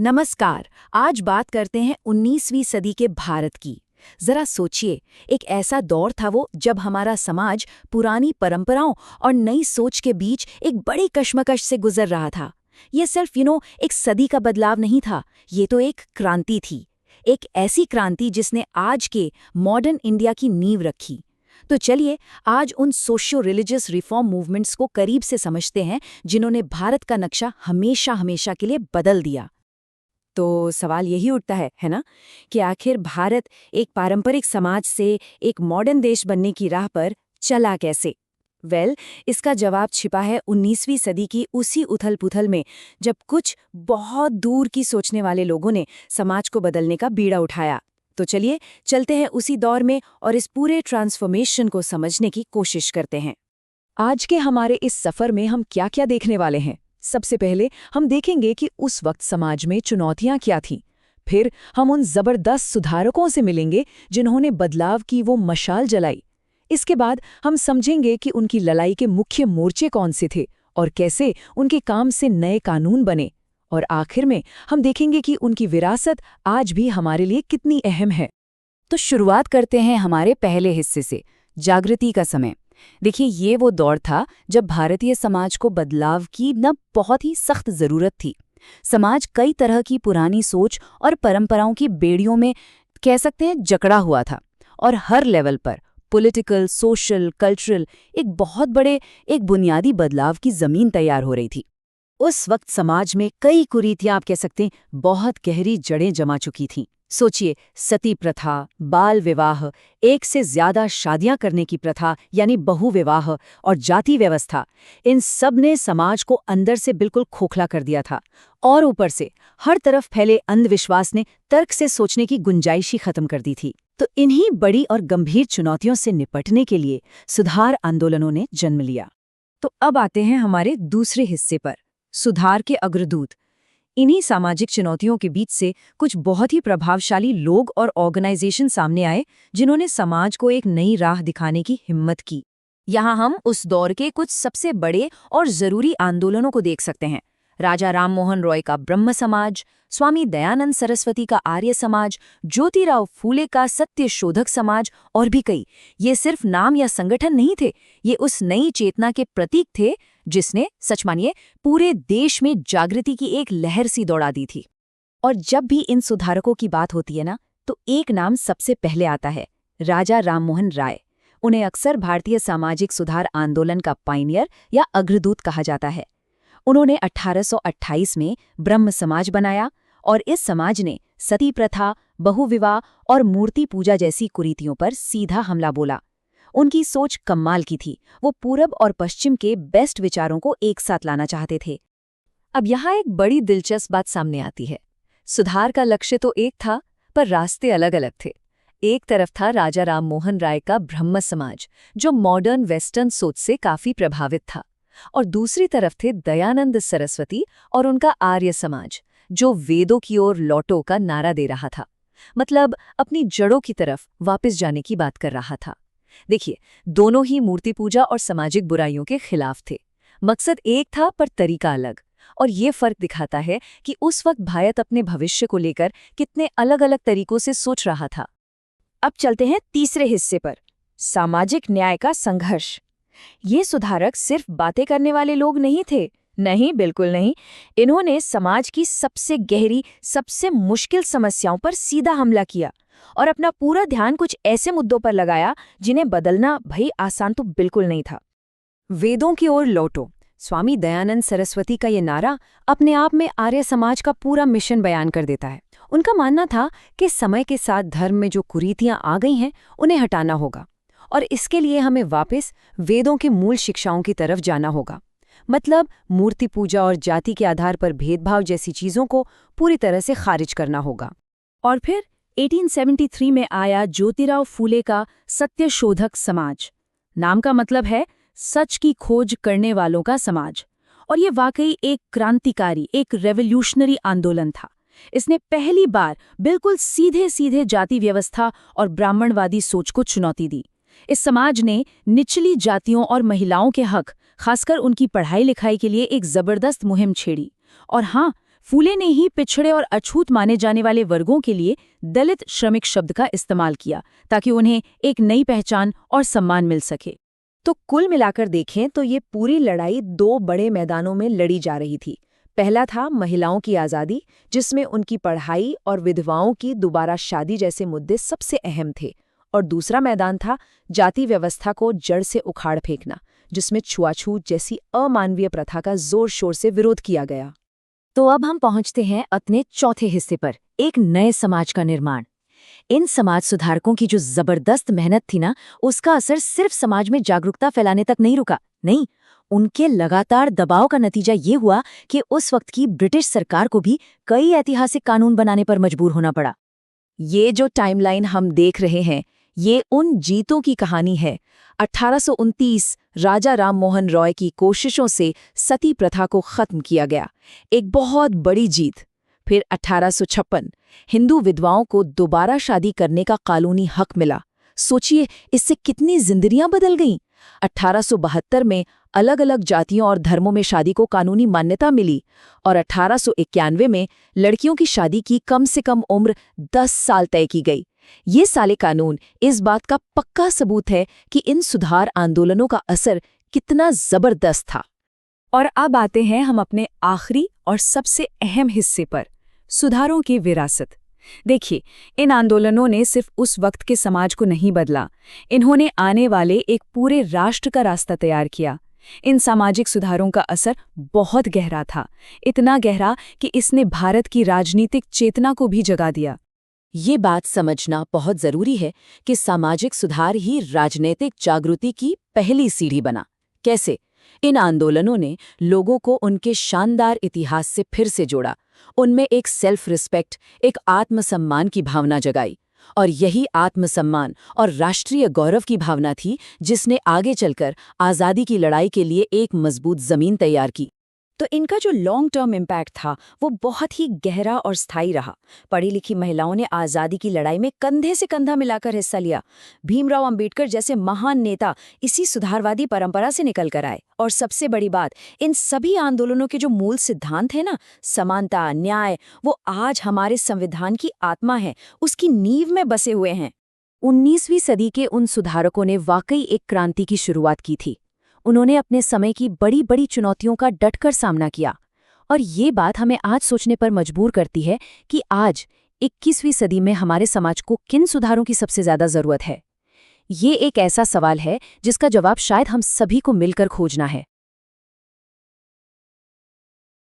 नमस्कार। आज बात करते हैं 19वीं सदी के भारत की। जरा सोचिए, एक ऐसा दौर था वो जब हमारा समाज पुरानी परंपराओं और नई सोच के बीच एक बड़ी कश्मकश से गुजर रहा था। ये सिर्फ एक सदी का बदलाव नहीं था, ये तो एक क्रांति थी। एक ऐसी क्रांति जिसने आज के मॉडर्न इंडिया की नींव रखी। तो चलिए आज उन सोशियो रिलीजियस रिफॉर्म मूवमेंट्स को करीब से समझते हैं जिन्होंने भारत का नक्शा हमेशा हमेशा के लिए बदल दिया। तो सवाल यही उठता है ना, कि आखिर भारत एक पारंपरिक समाज से एक मॉडर्न देश बनने की राह पर चला कैसे? इसका जवाब छिपा है 19वीं सदी की उसी उथल-पुथल में, जब कुछ बहुत दूर की सोचने वाले लोगों ने समाज को बदलने का बीड़ा उठाया। तो चलिए चलते हैं उसी दौर में और इस पूरे ट्रांसफॉर्मेशन को समझने की कोशिश करते हैं। आज के हमारे इस सफर में हम क्या-क्या देखने वाले हैं? सबसे पहले हम देखेंगे कि उस वक्त समाज में चुनौतियां क्या थीं। फिर हम उन जबरदस्त सुधारकों से मिलेंगे जिन्होंने बदलाव की वो मशाल जलाई। इसके बाद हम समझेंगे कि उनकी लड़ाई के मुख्य मोर्चे कौन से थे और कैसे उनके काम से नए कानून बने। और आखिर में हम देखेंगे कि उनकी विरासत आज भी हमारे लिए कितनी अहम है। तो शुरुआत करते हैं हमारे पहले हिस्से से, जागृति का समय। देखिए, ये वो दौर था जब भारतीय समाज को बदलाव की बहुत ही सख्त जरूरत थी। समाज कई तरह की पुरानी सोच और परंपराओं की बेड़ियों में कह सकते हैं जकड़ा हुआ था, और हर लेवल पर पॉलिटिकल, सोशल, कल्चरल एक बुनियादी बदलाव की जमीन तैयार हो रही थी। उस वक्त समाज में कई कुरीतियां, आप कह सकते हैं, बहुत गहरी जड़ें जमा चुकी थीं। सोचिए, सती प्रथा, बाल विवाह, एक से ज्यादा शादियां करने की प्रथा यानी बहुविवाह, और जाति व्यवस्था, इन सब ने समाज को अंदर से बिल्कुल खोखला कर दिया था। और ऊपर से हर तरफ फैले अंधविश्वास ने तर्क से सोचने की गुंजाइश ही खत्म कर दी थी। तो इन्हीं बड़ी और गंभीर चुनौतियों से निपटने के लिए सुधार आंदोलनों ने जन्म लिया। तो अब आते हैं हमारे दूसरे हिस्से पर, सुधार के अग्रदूत। इन्हीं सामाजिक चुनौतियों के बीच से कुछ बहुत ही प्रभावशाली लोग और ऑर्गेनाइजेशन सामने आए जिन्होंने समाज को एक नई राह दिखाने की हिम्मत की। यहाँ हम उस दौर के कुछ सबसे बड़े और जरूरी आंदोलनों को देख सकते हैं। राजा राममोहन रॉय का ब्रह्म समाज, स्वामी दयानंद सरस्वती का आर्य समाज, ज्योतिराव फूले का सत्य शोधक समाज और भी कई। ये सिर्फ नाम या संगठन नहीं थे, ये उस नई चेतना के प्रतीक थे जिसने, सच मानिए, पूरे देश में जागृति की एक लहर सी दौड़ा दी थी। और जब भी इन सुधारकों की बात होती है ना, तो एक नाम सबसे पहले आता है, राजा राममोहन राय। उन्हें अक्सर भारतीय सामाजिक सुधार आंदोलन का पायनियर या अग्रदूत कहा जाता है। उन्होंने 1828 में ब्रह्म समाज बनाया, और इस समाज ने सती प्रथा, बहुविवाह और मूर्ति पूजा जैसी कुरीतियों पर सीधा हमला बोला। उनकी सोच कमाल की थी। वो पूरब और पश्चिम के बेस्ट विचारों को एक साथ लाना चाहते थे। अब यहाँ एक बड़ी दिलचस्प बात सामने आती है। सुधार का लक्ष्य तो एक था, पर रास्ते अलग अलग थे। एक तरफ था राजा राममोहन राय का ब्रह्म समाज, जो मॉडर्न वेस्टर्न सोच से काफी प्रभावित था, और दूसरी तरफ थे दयानंद सरस्वती और उनका आर्य समाज, जो वेदों की ओर लौटो का नारा दे रहा था। मतलब अपनी जड़ों की तरफ वापस जाने की बात कर रहा था। देखिए, दोनों ही मूर्ति पूजा और सामाजिक बुराइयों के खिलाफ थे। मकसद एक था, पर तरीका अलग। और ये फर्क दिखाता है कि उस वक्त भारत अपने भविष्य को लेकर कितने अलग अलग तरीकों से सोच रहा था। अब चलते हैं तीसरे हिस्से पर, सामाजिक न्याय का संघर्ष। ये सुधारक सिर्फ बातें करने वाले लोग नहीं थे। नहीं, बिल्कुल नहीं। इन्होंने समाज की सबसे गहरी, सबसे मुश्किल समस्याओं पर सीधा हमला किया और अपना पूरा ध्यान कुछ ऐसे मुद्दों पर लगाया जिन्हें बदलना आसान तो बिल्कुल नहीं था। वेदों की ओर लौटो, स्वामी दयानंद सरस्वती का ये नारा अपने आप में आर्य समाज का पूरा मिशन बयान कर देता है। उनका मानना था कि समय के साथ धर्म में जो कुरीतियां आ गई हैं, उन्हें हटाना होगा, और इसके लिए हमें वापस वेदों के मूल शिक्षाओं की तरफ जाना होगा। मतलब मूर्ति पूजा और जाति के आधार पर भेदभाव जैसी चीजों को पूरी तरह से खारिज करना होगा। और फिर 1873 में आया ज्योतिराव फूले का सत्य शोधक समाज। नाम का मतलब है सच की खोज करने वालों का समाज। और ये वाकई एक क्रांतिकारी, एक रेवोल्यूशनरी आंदोलन था। इसने पहली बार बिल्कुल सीधे सीधे जाति व्यवस्था और ब्राह्मणवादी सोच को चुनौती दी। इस समाज ने निचली जातियों और महिलाओं के हक, खासकर उनकी पढ़ाई लिखाई के लिए एक जबरदस्त मुहिम छेड़ी। और हाँ, फूले ने ही पिछड़े और अछूत माने जाने वाले वर्गों के लिए दलित श्रमिक शब्द का इस्तेमाल किया, ताकि उन्हें एक नई पहचान और सम्मान मिल सके। तो कुल मिलाकर देखें तो ये पूरी लड़ाई दो बड़े मैदानों में लड़ी जा रही थी। पहला था महिलाओं की आज़ादी, जिसमें उनकी पढ़ाई और विधवाओं की दोबारा शादी जैसे मुद्दे सबसे अहम थे। और दूसरा मैदान था जाति व्यवस्था को जड़ से उखाड़ फेंकना, जिसमें छुआछूत जैसी अमानवीय प्रथा का जोर शोर से विरोध किया गया। तो अब हम पहुंचते हैं अपने चौथे हिस्से पर, एक नए समाज का निर्माण। इन समाज सुधारकों की जो जबरदस्त मेहनत थी ना, उसका असर सिर्फ समाज में जागरूकता फैलाने तक नहीं रुका। नहीं, उनके लगातार दबाव का नतीजा ये हुआ कि उस वक्त की ब्रिटिश सरकार को भी कई ऐतिहासिक कानून बनाने पर मजबूर होना पड़ा। ये जो टाइमलाइन हम देख रहे हैं, ये उन जीतों की कहानी है। 1829 राजा राम मोहन रॉय की कोशिशों से सती प्रथा को खत्म किया गया, एक बहुत बड़ी जीत। फिर 1856 हिंदू विधवाओं को दोबारा शादी करने का कानूनी हक मिला। सोचिए, इससे कितनी जिंदगियां बदल गईं। 1872 में अलग अलग जातियों और धर्मों में शादी को कानूनी मान्यता मिली और 1891 में लड़कियों की शादी की कम से कम उम्र 10 साल तय की गई। ये साले कानून इस बात का पक्का सबूत है कि इन सुधार आंदोलनों का असर कितना जबरदस्त था। और अब आते हैं हम अपने आखिरी और सबसे अहम हिस्से पर, सुधारों की विरासत। देखिए, इन आंदोलनों ने सिर्फ उस वक्त के समाज को नहीं बदला, इन्होंने आने वाले एक पूरे राष्ट्र का रास्ता तैयार किया। इन सामाजिक सुधारों का असर बहुत गहरा था, इतना गहरा कि इसने भारत की राजनीतिक चेतना को भी जगा दिया। ये बात समझना बहुत जरूरी है कि सामाजिक सुधार ही राजनीतिक जागृति की पहली सीढ़ी बना। कैसे? इन आंदोलनों ने लोगों को उनके शानदार इतिहास से फिर से जोड़ा, उनमें एक सेल्फ रिस्पेक्ट, एक आत्मसम्मान की भावना जगाई। और यही आत्मसम्मान और राष्ट्रीय गौरव की भावना थी जिसने आगे चलकर आज़ादी की लड़ाई के लिए एक मजबूत जमीन तैयार की। तो इनका जो लॉन्ग टर्म इम्पैक्ट था वो बहुत ही गहरा और स्थायी रहा। पढ़ी लिखी महिलाओं ने आज़ादी की लड़ाई में कंधे से कंधा मिलाकर हिस्सा लिया। भीमराव अंबेडकर जैसे महान नेता इसी सुधारवादी परंपरा से निकल कर आए। और सबसे बड़ी बात, इन सभी आंदोलनों के जो मूल सिद्धांत है ना, समानता, न्याय, वो आज हमारे संविधान की आत्मा है, उसकी नींव में बसे हुए हैं। 19वीं सदी के उन सुधारकों ने वाकई एक क्रांति की शुरुआत की थी। उन्होंने अपने समय की बड़ी बड़ी चुनौतियों का डटकर सामना किया। और ये बात हमें आज सोचने पर मजबूर करती है कि आज 21वीं सदी में हमारे समाज को किन सुधारों की सबसे ज्यादा जरूरत है। ये एक ऐसा सवाल है जिसका जवाब शायद हम सभी को मिलकर खोजना है।